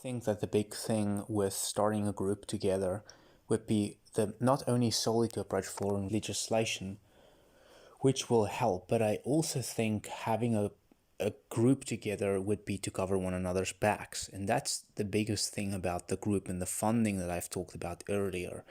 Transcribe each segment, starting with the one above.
think that the big thing with starting a group together would be not only solely to approach foreign legislation, which will help, but I also think having a group together would be to cover one another's backs. And that's the biggest thing about the group and the funding that I've talked about earlier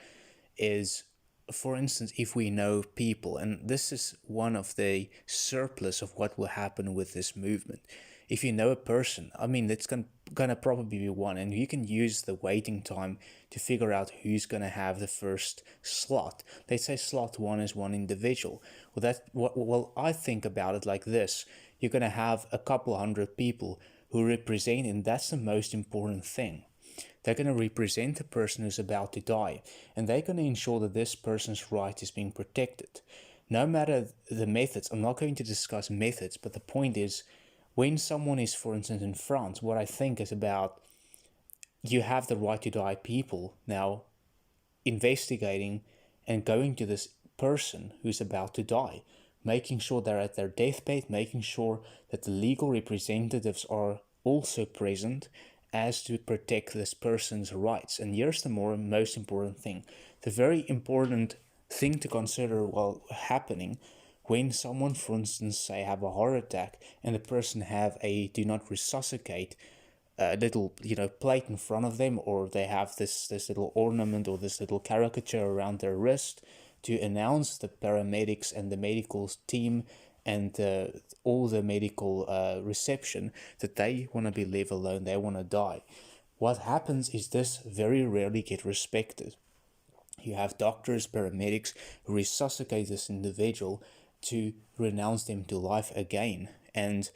is, for instance, if we know people, and this is one of the surplus of what will happen with this movement. If you know a person, I mean, it's gonna probably be one, and you can use the waiting time to figure out who's gonna have the first slot. Let's say slot one is one individual. Well, I think about it like this: you're gonna have a couple hundred people who represent, and that's the most important thing. They're going to represent the person who's about to die, and they're going to ensure that this person's right is being protected. No matter the methods, I'm not going to discuss methods, but the point is, when someone is, for instance, in France, what I think is about, you have the right to die people now investigating and going to this person who's about to die, making sure they're at their deathbed, making sure that the legal representatives are also present, as to protect this person's rights. And here's the most important thing. The very important thing to consider while happening, when someone, for instance, say have a heart attack and the person have a do not resuscitate little plate in front of them, or they have this little ornament or this little caricature around their wrist to announce the paramedics and the medical team and all the medical reception that they want to be left alone, they want to die. What happens is this very rarely get respected. You have doctors, paramedics who resuscitate this individual to renounce them to life again. And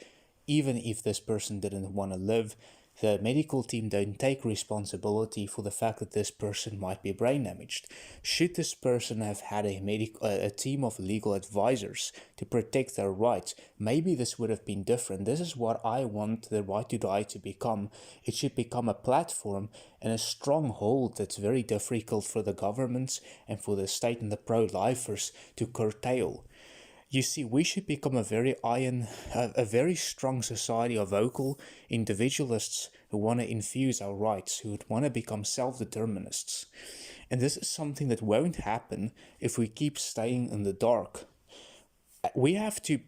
even if this person didn't want to live, the medical team don't take responsibility for the fact that this person might be brain damaged. Should this person have had a team of legal advisors to protect their rights, maybe this would have been different. This is what I want the right to die to become. It should become a platform and a stronghold that's very difficult for the governments and for the state and the pro-lifers to curtail. You see, we should become a very strong society of vocal individualists who want to infuse our rights, who want to become self-determinists. And this is something that won't happen if we keep staying in the dark. We have to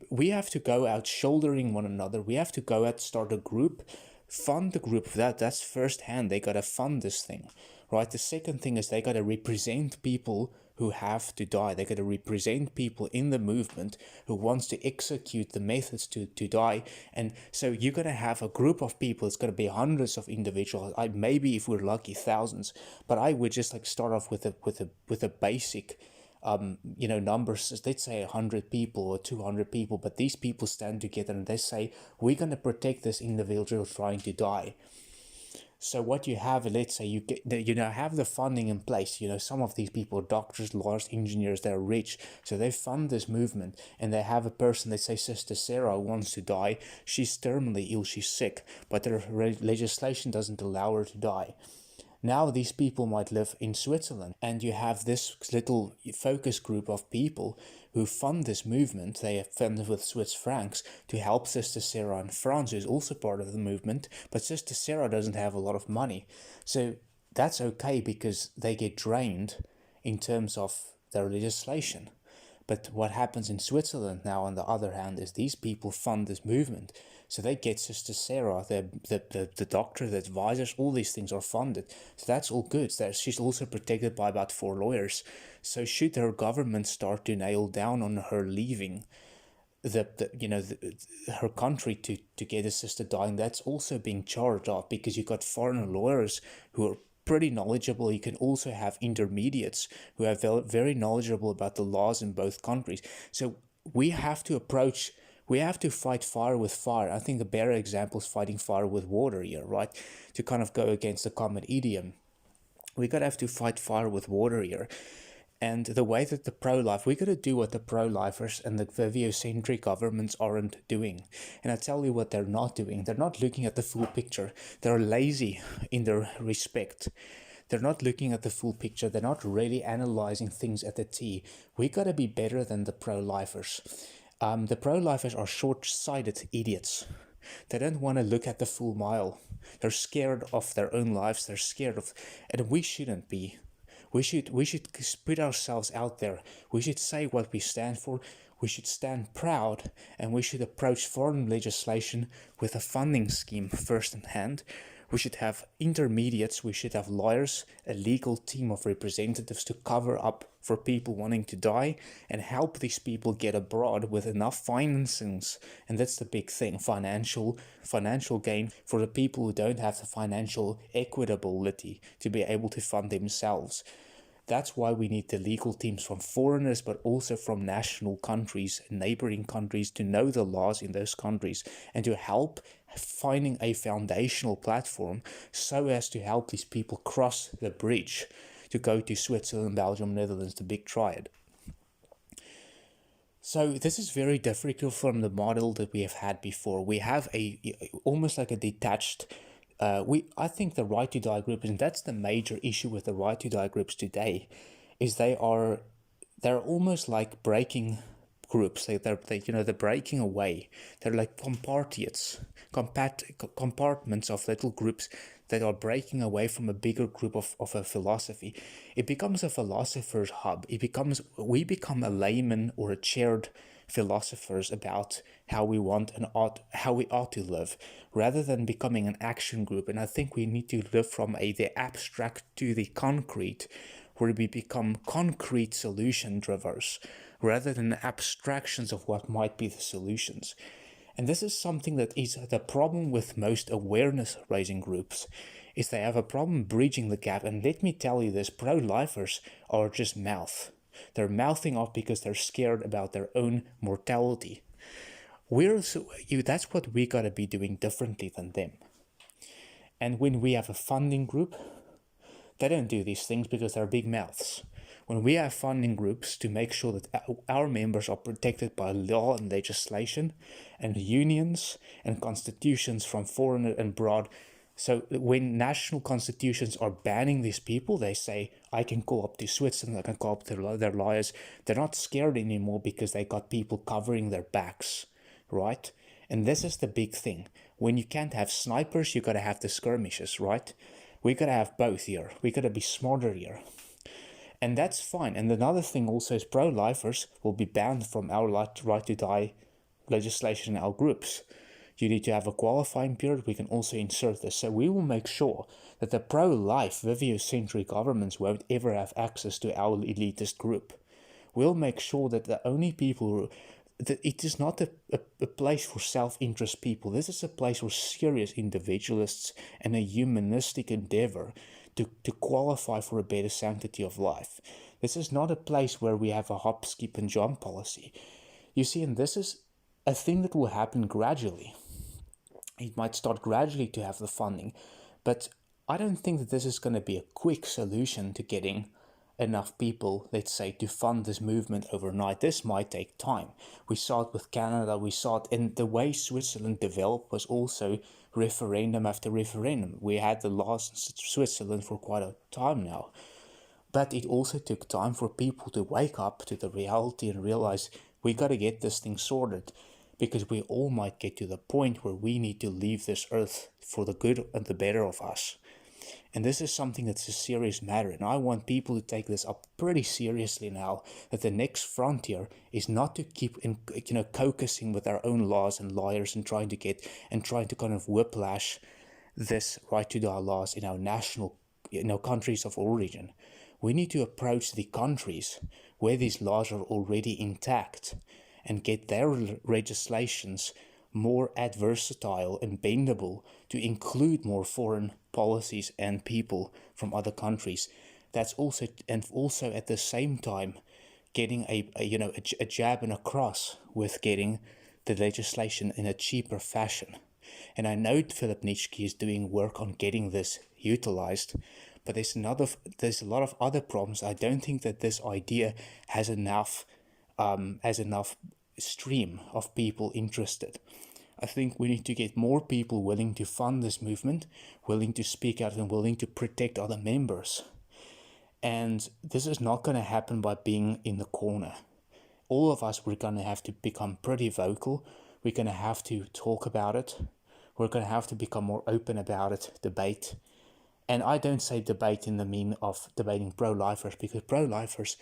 go out shouldering one another. We have to go out, start a group, fund the group. That's first hand. They gotta fund this thing, right? The second thing is they gotta represent people who have to die. They got to represent people in the movement who wants to execute the methods to die. And so you're going to have a group of people. It's going to be hundreds of individuals. Maybe if we're lucky, thousands. But I would just start off with a basic numbers. Let's say 100 people or 200 people. But these people stand together and they say, we're going to protect this individual trying to die. So what you have, let's say you have the funding in place. Some of these people are doctors, lawyers, engineers, they're rich. So they fund this movement, and they have a person, let's say Sister Sarah wants to die. She's terminally ill, she's sick, but their legislation doesn't allow her to die. Now these people might live in Switzerland, and you have this little focus group of people who fund this movement. They are funded with Swiss francs to help Sister Sarah in France, who is also part of the movement, but Sister Sarah doesn't have a lot of money. So that's okay because they get drained in terms of their legislation. But what happens in Switzerland now, on the other hand, is these people fund this movement. So they get Sister Sarah, the doctor, the advisors, all these things are funded. So that's all good. She's also protected by about 4 lawyers. So should her government start to nail down on her leaving her country to get a sister dying, that's also being charged off, because you've got foreign lawyers who are pretty knowledgeable. You can also have intermediates who are very knowledgeable about the laws in both countries. So we have to fight fire with fire. I think a better example is fighting fire with water here, right? To kind of go against the common idiom. We gotta have to fight fire with water here. And the way that the pro-life, we got to do what the pro-lifers and the Viviocentric governments aren't doing. And I tell you what they're not doing. They're not looking at the full picture. They're lazy in their respect. They're not looking at the full picture. They're not really analyzing things at the T. We got to be better than the pro-lifers. The pro-lifers are short-sighted idiots. They don't want to look at the full mile. They're scared of their own lives. They're scared of, and we shouldn't be. We should put ourselves out there. We should say what we stand for. We should stand proud, and we should approach foreign legislation with a funding scheme first in hand. We should have intermediates, we should have lawyers, a legal team of representatives to cover up for people wanting to die and help these people get abroad with enough financings. And that's the big thing, financial gain for the people who don't have the financial equitability to be able to fund themselves. That's why we need the legal teams from foreigners, but also from national countries, neighboring countries, to know the laws in those countries and to help finding a foundational platform so as to help these people cross the bridge to go to Switzerland, Belgium, Netherlands, the big triad. So this is very different from the model that we have had before. We have almost like a detached I think the right to die groups, and that's the major issue with the right to die groups today, is they're almost like breaking groups. They're breaking away. They're like compartments of little groups that are breaking away from a bigger group of a philosophy. It becomes a philosopher's hub. We become a layman or a chaired philosophers about how we ought to live, rather than becoming an action group. And I think we need to live from the abstract to the concrete, where we become concrete solution drivers rather than abstractions of what might be the solutions. And this is something that is the problem with most awareness raising groups, is they have a problem bridging the gap. And let me tell you this, pro-lifers are just mouth. They're mouthing off because they're scared about their own mortality. That's what we got to be doing differently than them. And when we have a funding group, they don't do these things because they're big mouths. When we have funding groups to make sure that our members are protected by law and legislation and unions and constitutions from foreign and abroad. So when national constitutions are banning these people, they say, I can go up to Switzerland, I can go up to their lawyers. They're not scared anymore because they got people covering their backs, right? And this is the big thing. When you can't have snipers, you got to have the skirmishes, right? We got to have both here. We got to be smarter here. And that's fine. And another thing also is pro-lifers will be banned from our right to die legislation in our groups. You need to have a qualifying period. We can also insert this. So we will make sure that the pro-life vivio-centric governments won't ever have access to our elitist group. We'll make sure that the only people that it is not a place for self-interest people. This is a place for serious individualists and a humanistic endeavor to qualify for a better sanctity of life. This is not a place where we have a hop, skip, and jump policy. You see, and this is a thing that will happen gradually. It might start gradually to have the funding, but I don't think that this is going to be a quick solution to getting enough people, let's say, to fund this movement overnight. This might take time. We saw it with Canada, we saw it in the way Switzerland developed was also referendum after referendum. We had the laws in Switzerland for quite a time now. But it also took time for people to wake up to the reality and realize we got to get this thing sorted, because we all might get to the point where we need to leave this earth for the good and the better of us. And this is something that's a serious matter, and I want people to take this up pretty seriously now, that the next frontier is not to keep caucusing with our own laws and lawyers and trying to kind of whiplash this right to die laws in our national countries of origin. We need to approach the countries where these laws are already intact and get their legislations more versatile and bendable to include more foreign policies and people from other countries. That's also at the same time getting a jab and a cross with getting the legislation in a cheaper fashion. And I know Philip Nitschke is doing work on getting this utilized, but there's a lot of other problems. I don't think that this idea has enough stream of people interested. I think we need to get more people willing to fund this movement, willing to speak out, and willing to protect other members. And this is not going to happen by being in the corner. All of us, we're going to have to become pretty vocal. We're going to have to talk about it. We're going to have to become more open about it, debate. And I don't say debate in the mean of debating pro-lifers, because pro-lifers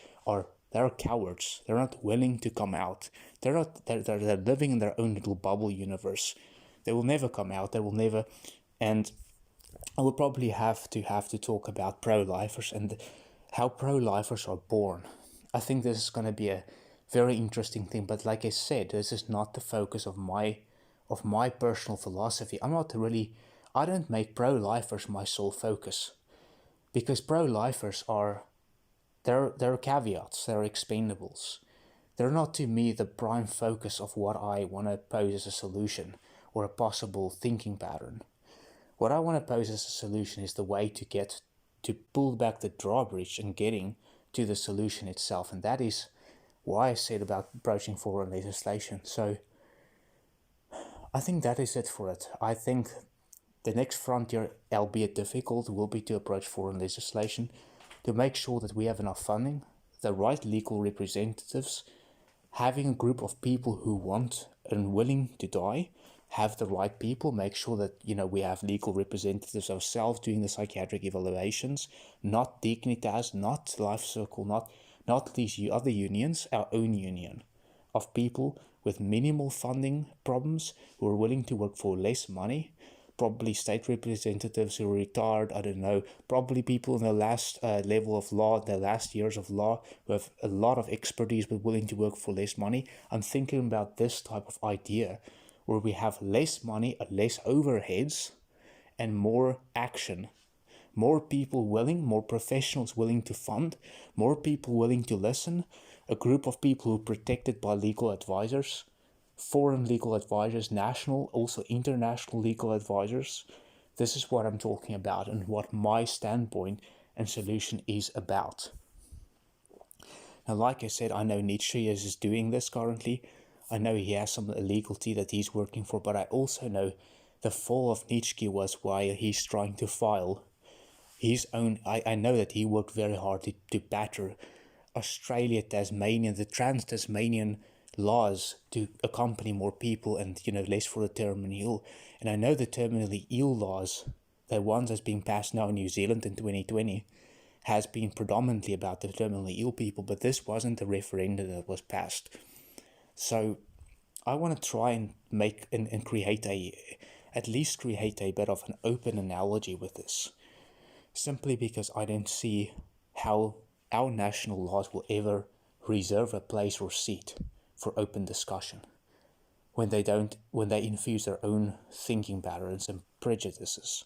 they're cowards. They're not willing to come out. They're living in their own little bubble universe. They will never come out. They will never. And I will probably have to talk about pro-lifers and how pro-lifers are born. I think this is going to be a very interesting thing. But like I said, this is not the focus of my personal philosophy. I don't make pro-lifers my sole focus, because pro-lifers they're caveats, they're expendables. They're not to me the prime focus of what I want to pose as a solution or a possible thinking pattern. What I want to pose as a solution is the way to pull back the drawbridge and getting to the solution itself. And that is why I said about approaching foreign legislation. So I think that is it for it. I think the next frontier, albeit difficult, will be to approach foreign legislation to make sure that we have enough funding, the right legal representatives, having a group of people who want and willing to die, have the right people, make sure that we have legal representatives ourselves doing the psychiatric evaluations, not Dignitas, not Life Circle, not these other unions, our own union of people with minimal funding problems who are willing to work for less money. Probably state representatives who are retired, I don't know, probably people in the last level of law, the last years of law, who have a lot of expertise but willing to work for less money. I'm thinking about this type of idea where we have less money, less overheads, and more action. More people willing, more professionals willing to fund, more people willing to listen, a group of people who are protected by legal advisors, foreign legal advisors, national, also international legal advisors. This is what I'm talking about and what my standpoint and solution is about. Now, like I said, I know Nietzsche is doing this currently. I know he has some illegality that he's working for, but I also know the fall of Nietzsche was why he's trying to file his own. I know that he worked very hard to batter Australia, Tasmania, the trans-Tasmanian laws to accompany more people and less for the terminally ill. And I know the terminally ill laws, the ones that's being passed now in New Zealand in 2020, has been predominantly about the terminally ill people, but this wasn't the referendum that was passed. So I want to try and make and create at least create a bit of an open analogy with this, simply because I don't see how our national laws will ever reserve a place or seat for open discussion when they infuse their own thinking patterns and prejudices.